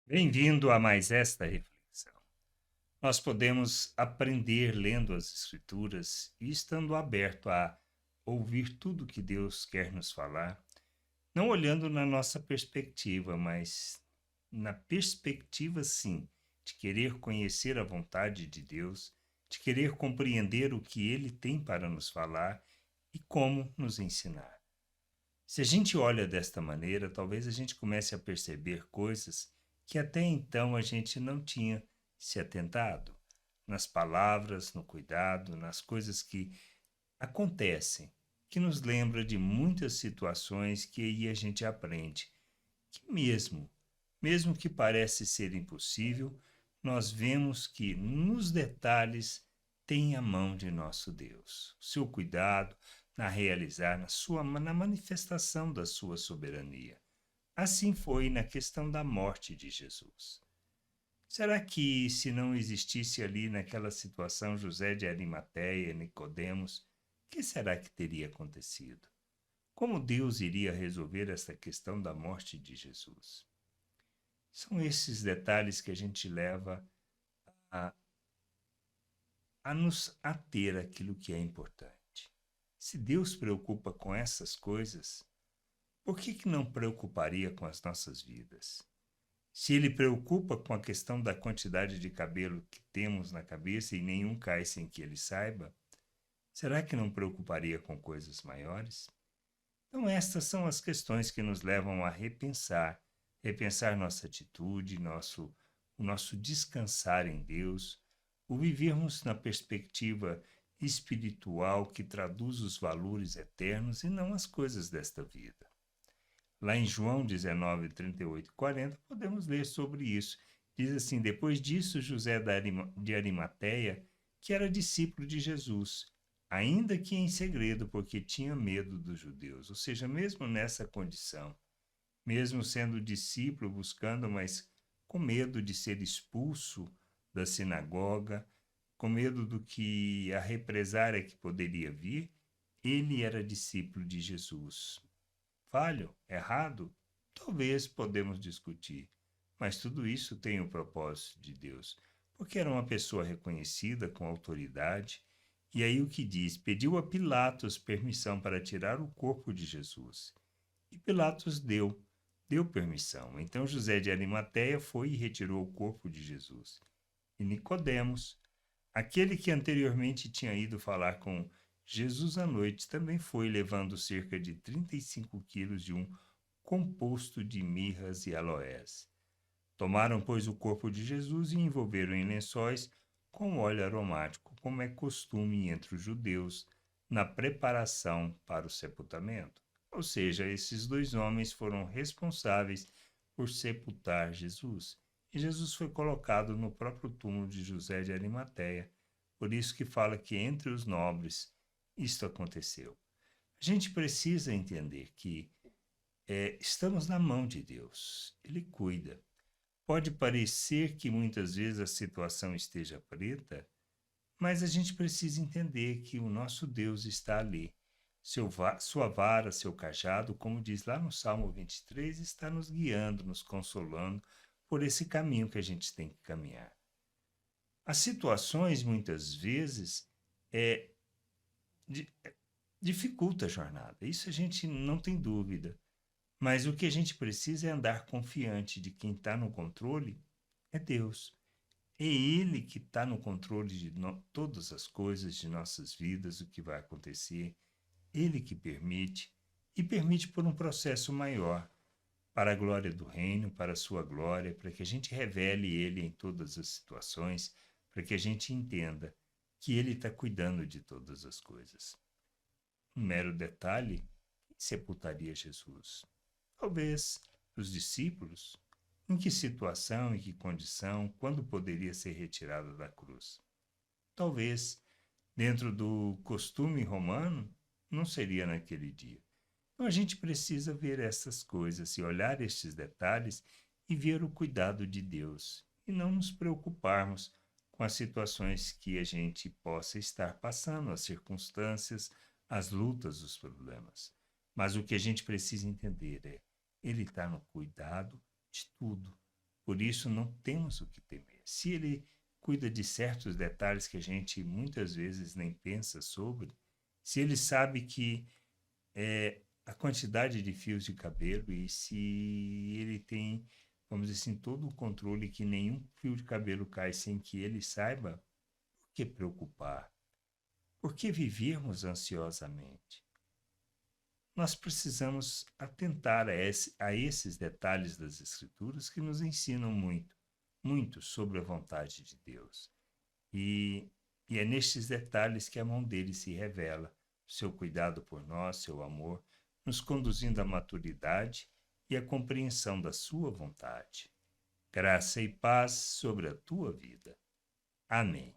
Bem-vindo a mais esta reflexão. Nós podemos aprender lendo as Escrituras e estando aberto a ouvir tudo que Deus quer nos falar, não olhando na nossa perspectiva, mas na perspectiva, sim, de querer conhecer a vontade de Deus, de querer compreender o que Ele tem para nos falar e como nos ensinar. Se a gente olha desta maneira, talvez a gente comece a perceber coisas que até então a gente não tinha se atentado, nas palavras, no cuidado, nas coisas que acontecem, que nos lembra de muitas situações que aí a gente aprende, que mesmo que parece ser impossível, nós vemos que nos detalhes tem a mão de nosso Deus, o seu cuidado na realizar, na manifestação da sua soberania. Assim foi na questão da morte de Jesus. Será que se não existisse ali naquela situação José de Arimateia, Nicodemos, o que será que teria acontecido? Como Deus iria resolver essa questão da morte de Jesus? São esses detalhes que a gente leva a, a nos ater àquilo que é importante. Se Deus preocupa com essas coisas, por que não preocuparia com as nossas vidas? Se ele preocupa com a questão da quantidade de cabelo que temos na cabeça e nenhum cai sem que ele saiba, será que não preocuparia com coisas maiores? Então, estas são as questões que nos levam a repensar nossa atitude, o nosso descansar em Deus, o vivermos na perspectiva espiritual que traduz os valores eternos e não as coisas desta vida. Lá em João 19, 38 e 40, podemos ler sobre isso. Diz assim: Depois disso, José de Arimateia, que era discípulo de Jesus, ainda que em segredo, porque tinha medo dos judeus. Ou seja, mesmo nessa condição, mesmo sendo discípulo, buscando, mas com medo de ser expulso da sinagoga, com medo do que a represária que poderia vir, ele era discípulo de Jesus. Falho? Errado? Talvez podemos discutir, mas tudo isso tem o propósito de Deus, porque era uma pessoa reconhecida com autoridade. E aí o que diz? Pediu a Pilatos permissão para tirar o corpo de Jesus. E Pilatos deu permissão. Então José de Arimateia foi e retirou o corpo de Jesus. E Nicodemos, aquele que anteriormente tinha ido falar com Jesus à noite, também foi levando cerca de 35 quilos de um composto de mirras e aloés. Tomaram, pois, o corpo de Jesus e envolveram em lençóis com óleo aromático, como é costume entre os judeus na preparação para o sepultamento. Ou seja, esses dois homens foram responsáveis por sepultar Jesus. E Jesus foi colocado no próprio túmulo de José de Arimateia. Por isso que fala que entre os nobres isto aconteceu. A gente precisa entender que estamos na mão de Deus. Ele cuida. Pode parecer que muitas vezes a situação esteja preta, mas a gente precisa entender que o nosso Deus está ali. Sua vara, seu cajado, como diz lá no Salmo 23, está nos guiando, nos consolando por esse caminho que a gente tem que caminhar. As situações, muitas vezes, é, di- dificulta a jornada. Isso a gente não tem dúvida. Mas o que a gente precisa é andar confiante de quem está no controle é Deus. É Ele que está no controle de todas as coisas de nossas vidas, o que vai acontecer. Ele que permite, e permite por um processo maior, para a glória do reino, para a sua glória, para que a gente revele Ele em todas as situações, para que a gente entenda que Ele está cuidando de todas as coisas. Um mero detalhe: quem sepultaria Jesus? Talvez os discípulos. Em que situação, em que condição, quando poderia ser retirada da cruz? Talvez, dentro do costume romano, não seria naquele dia. Então a gente precisa ver essas coisas e olhar estes detalhes e ver o cuidado de Deus e não nos preocuparmos com as situações que a gente possa estar passando, as circunstâncias, as lutas, os problemas. Mas o que a gente precisa entender é: Ele está no cuidado de tudo. Por isso, não temos o que temer. Se Ele cuida de certos detalhes que a gente muitas vezes nem pensa sobre, se Ele sabe que a quantidade de fios de cabelo e se Ele tem, vamos dizer assim, todo o controle que nenhum fio de cabelo cai sem que Ele saiba, por que preocupar? Por que vivermos ansiosamente? Nós precisamos atentar a esses detalhes das Escrituras que nos ensinam muito, muito sobre a vontade de Deus. E, e é nestes detalhes que a mão dele se revela, seu cuidado por nós, seu amor, nos conduzindo à maturidade e à compreensão da sua vontade. Graça e paz sobre a tua vida. Amém.